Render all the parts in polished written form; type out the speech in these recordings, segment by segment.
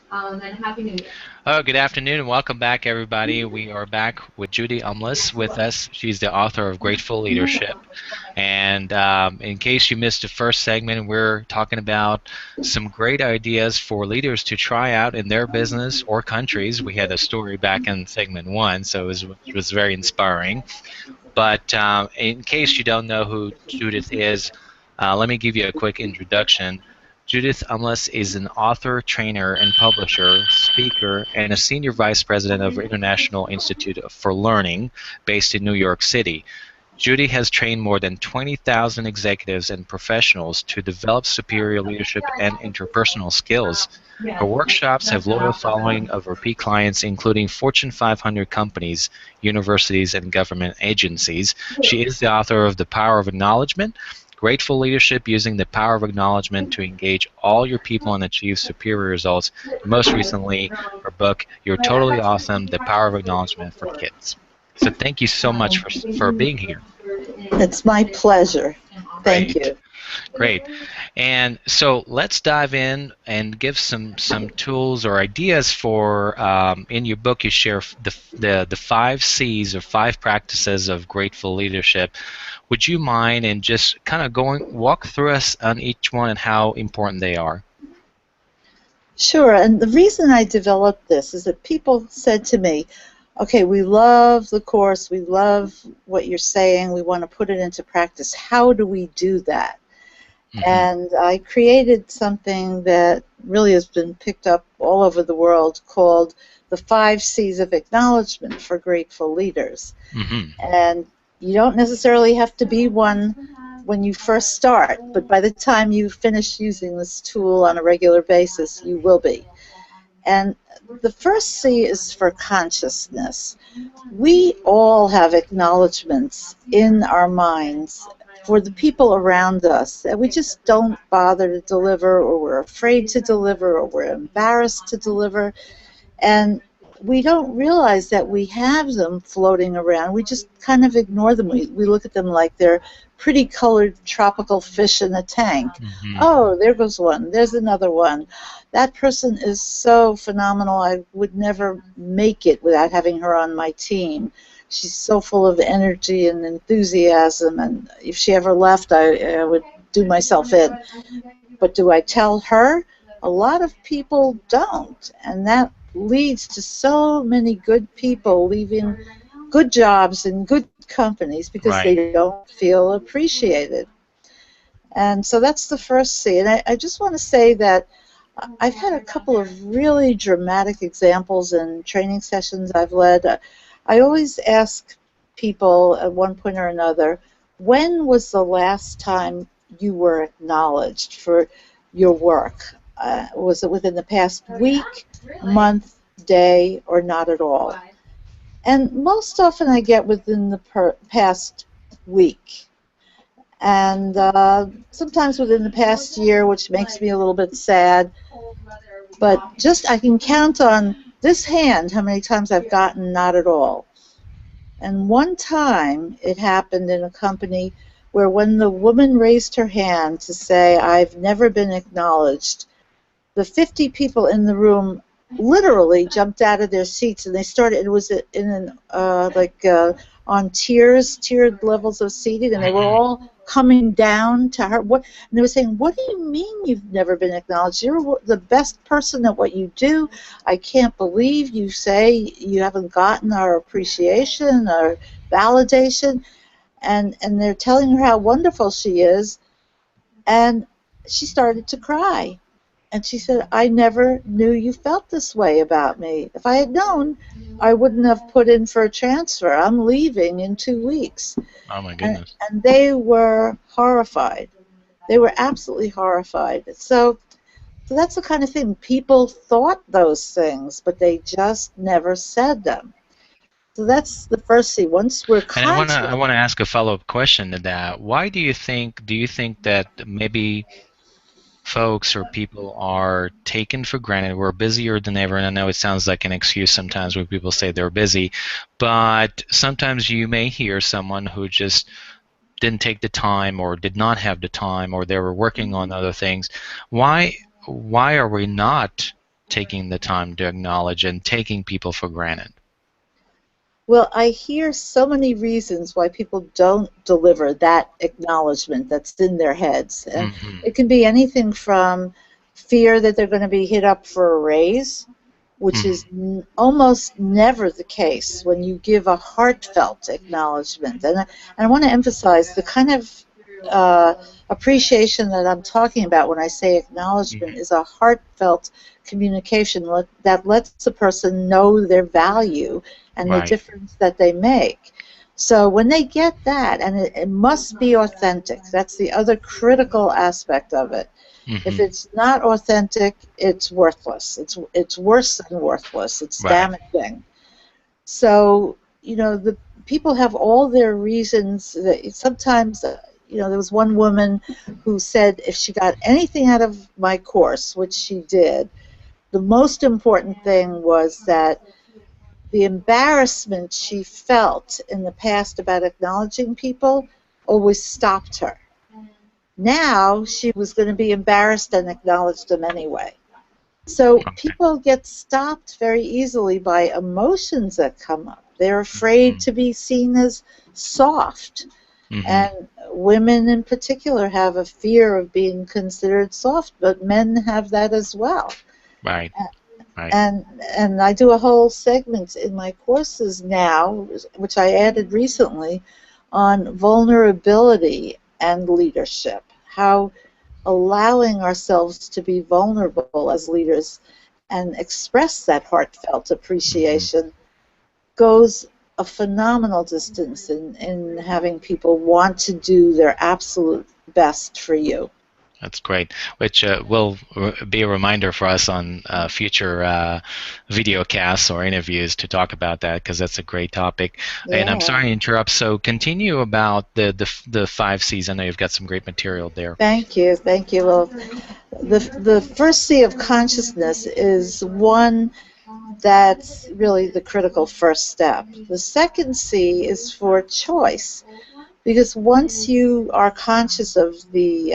And Happy New Year. Oh, good afternoon and welcome back, everybody. We are back with Judy Umlas with us. She's the author of Grateful Leadership. And in case you missed the first segment, we're talking about some great ideas for leaders to try out in their business or countries. We had a story back in segment one, so it was very inspiring. But in case you don't know who Judith is, let me give you a quick introduction. Judith Umlas is an author, trainer, and publisher, speaker, and a senior vice president of International Institute for Learning based in New York City. Judy has trained more than 20,000 executives and professionals to develop superior leadership and interpersonal skills. Her workshops have loyal following of repeat clients, including Fortune 500 companies, universities, and government agencies. She is the author of The Power of Acknowledgement, Grateful Leadership Using the Power of Acknowledgement to Engage All Your People and Achieve Superior Results. And most recently, her book, You're Totally Awesome, The Power of Acknowledgement for Kids. So thank you so much for being here. It's my pleasure. Thank Great. you. Great. And so let's dive in and give some tools or ideas for in your book you share the 5 C's or 5 practices of grateful leadership. Would you mind and just kind of walk through us on each one and how important they are? Sure, and the reason I developed this is that people said to me, okay, we love the course, we love what you're saying, we want to put it into practice. How do we do that? Mm-hmm. And I created something that really has been picked up all over the world called the 5 C's of Acknowledgement for Grateful Leaders. Mm-hmm. And you don't necessarily have to be one when you first start, but by the time you finish using this tool on a regular basis, you will be. And the first C is for consciousness. We all have acknowledgments in our minds for the people around us that we just don't bother to deliver, or we're afraid to deliver, or we're embarrassed to deliver. And we don't realize that we have them floating around. We just kind of ignore them. We look at them like they're pretty colored tropical fish in a tank. Mm-hmm. Oh, there goes one. There's another one. That person is so phenomenal. I would never make it without having her on my team. She's so full of energy and enthusiasm, and if she ever left, I would do myself in. But do I tell her? A lot of people don't, and that leads to so many good people leaving good jobs in good companies because Right. they don't feel appreciated. And so that's the first C. And I just want to say that I've had a couple of really dramatic examples in training sessions I've led. I always ask people at one point or another, when was the last time you were acknowledged for your work? Was it within the past week, month, day, or not at all? And most often I get within the past week. And sometimes within the past year, which makes me a little bit sad. But just I can count on this hand how many times I've gotten not at all. And one time it happened in a company where when the woman raised her hand to say, I've never been acknowledged, the 50 people in the room literally jumped out of their seats, and they started, it was in an, on tiered levels of seating, and they were all coming down to her. And they were saying, what do you mean you've never been acknowledged? You're the best person at what you do. I can't believe you say you haven't gotten our appreciation or validation. And they're telling her how wonderful she is, and she started to cry. And she said, I never knew you felt this way about me. If I had known, I wouldn't have put in for a transfer. I'm leaving in 2 weeks. Oh my And, goodness. and they were horrified. They were absolutely horrified. So that's the kind of thing. People thought those things, but they just never said them. So that's the first C. Once we're And I conscious. wanna ask a follow-up question to that. Why do you think that maybe folks or people are taken for granted? We're busier than ever, and I know it sounds like an excuse sometimes when people say they're busy, but sometimes you may hear someone who just didn't take the time or did not have the time or they were working on other things. Why why are we not taking the time to acknowledge and taking people for granted? Well, I hear so many reasons why people don't deliver that acknowledgement that's in their heads. And Hmm. it can be anything from fear that they're going to be hit up for a raise, which is Hmm. almost never the case when you give a heartfelt acknowledgement. And I want to emphasize the kind of uh, appreciation that I'm talking about when I say acknowledgement is a heartfelt communication that lets the person know their value and the Right. difference that they make. So when they get that, and it must be authentic, that's the other critical aspect of it. If Hmm. it's not authentic, it's worthless. It's worse than worthless. It's Right. damaging. So the people have all their reasons. That sometimes, there was one woman who said if she got anything out of my course, which she did, the most important thing was that the embarrassment she felt in the past about acknowledging people always stopped her. Now she was going to be embarrassed and acknowledge them anyway. So Okay. people get stopped very easily by emotions that come up. They're afraid Hmm. to be seen as soft. Hmm. And women in particular have a fear of being considered soft, but men have that as well. Right. Right. And I do a whole segment in my courses now, which I added recently, on vulnerability and leadership. How allowing ourselves to be vulnerable as leaders and express that heartfelt Hmm. appreciation goes a phenomenal distance in having people want to do their absolute best for you. That's great, which will be a reminder for us on future video casts or interviews to talk about that, because that's a great topic. And I'm Yeah. sorry to interrupt. So continue about the 5 C's. I know you've got some great material there. Thank you. Thank you. Well, the first C of consciousness is one that's really the critical first step. The second C is for choice, because once you are conscious of the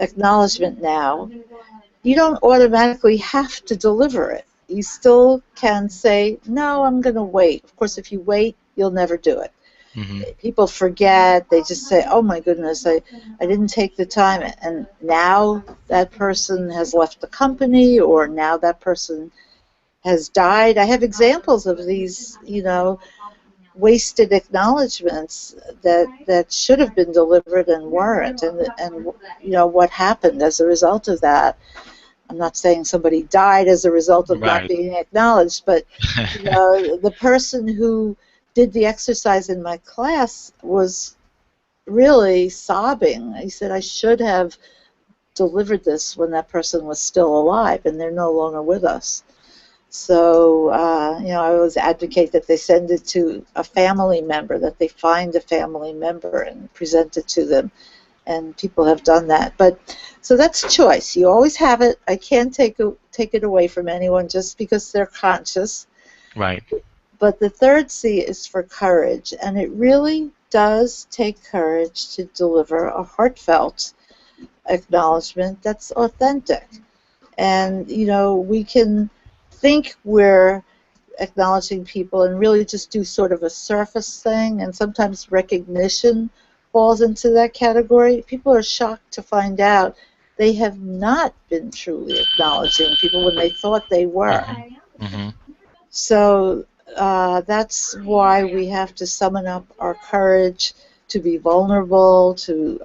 acknowledgement now, you don't automatically have to deliver it. You still can say, no, I'm going to wait. Of course, if you wait, you'll never do it. Hmm. People forget. They just say, oh my goodness, I didn't take the time. And now that person has left the company, or now that person has died. I have examples of these, wasted acknowledgments that should have been delivered and weren't, and what happened as a result of that. I'm not saying somebody died as a result of not Right. being acknowledged, but the person who did the exercise in my class was really sobbing. He said, I should have delivered this when that person was still alive, and they're no longer with us. So, I always advocate that they send it to a family member, that they find a family member and present it to them. And people have done that. But so that's choice. You always have it. I can't take it away from anyone just because they're conscious. Right. But the third C is for courage, and it really does take courage to deliver a heartfelt acknowledgement that's authentic. And we can think we're acknowledging people and really just do sort of a surface thing, and sometimes recognition falls into that category. People are shocked to find out they have not been truly acknowledging people when they thought they were. Hmm. Hmm. So that's why we have to summon up our courage to be vulnerable, to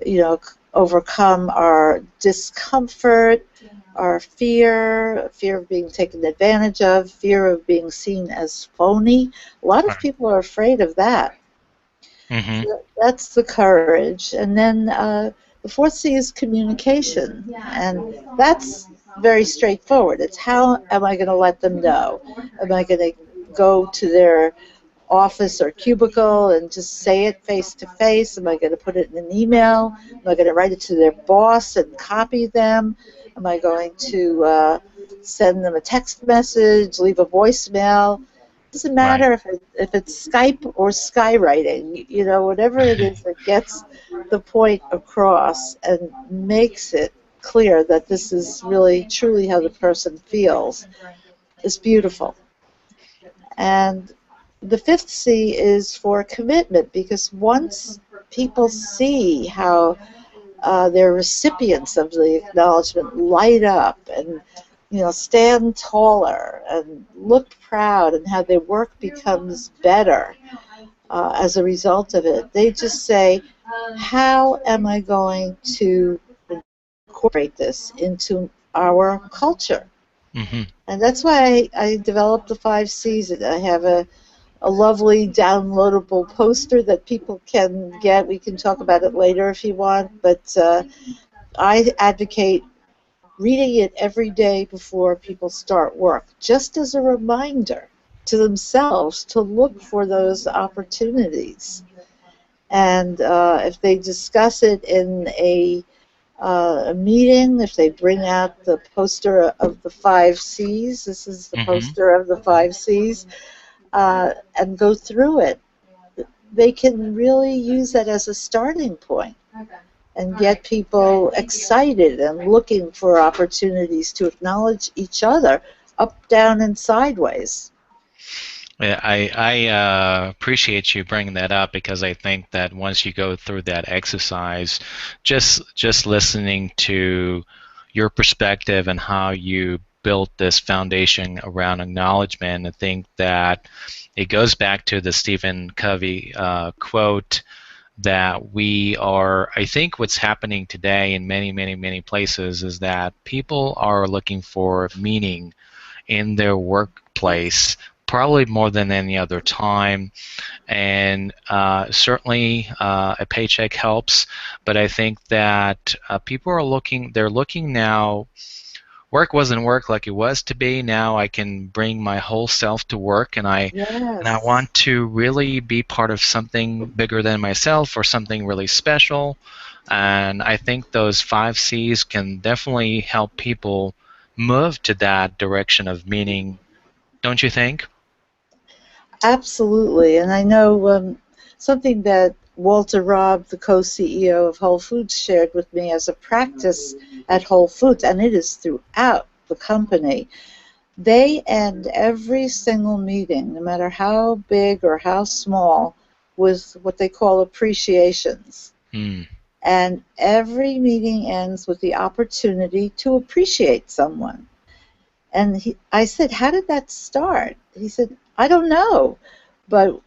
you know, overcome our discomfort, our fear of being taken advantage of, fear of being seen as phony. A lot of Right. people are afraid of that. Hmm. So that's the courage. And then the fourth C is communication. And that's very straightforward. It's how am I going to let them know? Am I going to go to their office or cubicle and just say it face to face? Am I going to put it in an email? Am I going to write it to their boss and copy them? Am I going to send them a text message, leave a voicemail? It doesn't Right. matter if it's Skype or skywriting, whatever it is that gets the point across and makes it clear that this is really truly how the person feels is beautiful. And the fifth C is for commitment, because once people see how their recipients of the acknowledgement light up and stand taller and look proud, and how their work becomes better as a result of it, they just say, how am I going to incorporate this into our culture? Mm-hmm. And that's why I developed the 5 C's. I have a lovely downloadable poster that people can get. We can talk about it later if you want, but I advocate reading it every day before people start work, just as a reminder to themselves to look for those opportunities. And if they discuss it in a meeting, if they bring out the poster of the 5 C's, this is the Mm-hmm. poster of the 5 C's, and go through it, they can really use that as a starting point and get people excited and looking for opportunities to acknowledge each other up, down, and sideways. Yeah, I appreciate you bringing that up, because I think that once you go through that exercise, just listening to your perspective and how you built this foundation around acknowledgement, I think that it goes back to the Stephen Covey quote that I think what's happening today in many, many, many places is that people are looking for meaning in their workplace, probably more than any other time. And certainly a paycheck helps, but I think that people are they're looking now. Work wasn't work like it was to be. Now I can bring my whole self to work, and I Yes, want to really be part of something bigger than myself, or something really special. And I think those 5 C's can definitely help people move to that direction of meaning, don't you think? absolutely. And I know something that Walter Robb, the co-CEO of Whole Foods, shared with me as a practice at Whole Foods, and it is throughout the company. They end every single meeting, no matter how big or how small, with what they call appreciations. Hmm. And every meeting ends with the opportunity to appreciate someone. And I said, how did that start? He said, I don't know, but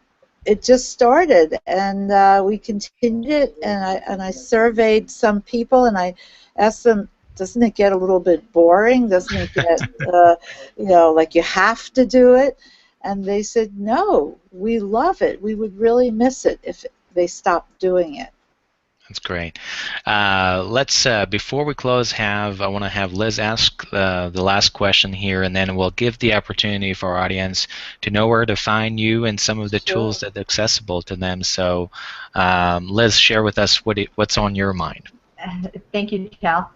it just started, and we continued it. And I surveyed some people, and I asked them, doesn't it get a little bit boring? Doesn't it get, like you have to do it? And they said, no, we love it. We would really miss it if they stopped doing it. That's great. Let's before we close, I want to have Liz ask the last question here, and then we'll give the opportunity for our audience to know where to find you and some of the Sure. tools that are accessible to them. So, Liz, share with us what's on your mind. Thank you, Cal.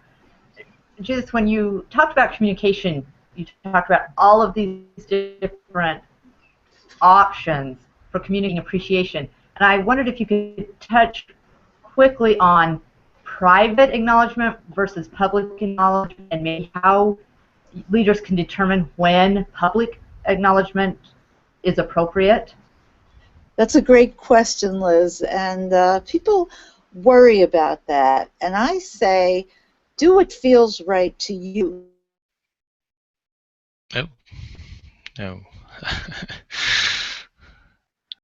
Judith, when you talked about communication, you talked about all of these different options for communicating appreciation, and I wondered if you could touch quickly on private acknowledgement versus public acknowledgement, and maybe how leaders can determine when public acknowledgement is appropriate. That's a great question, Liz, and people worry about that. And I say, do what feels right to you. Oh, no.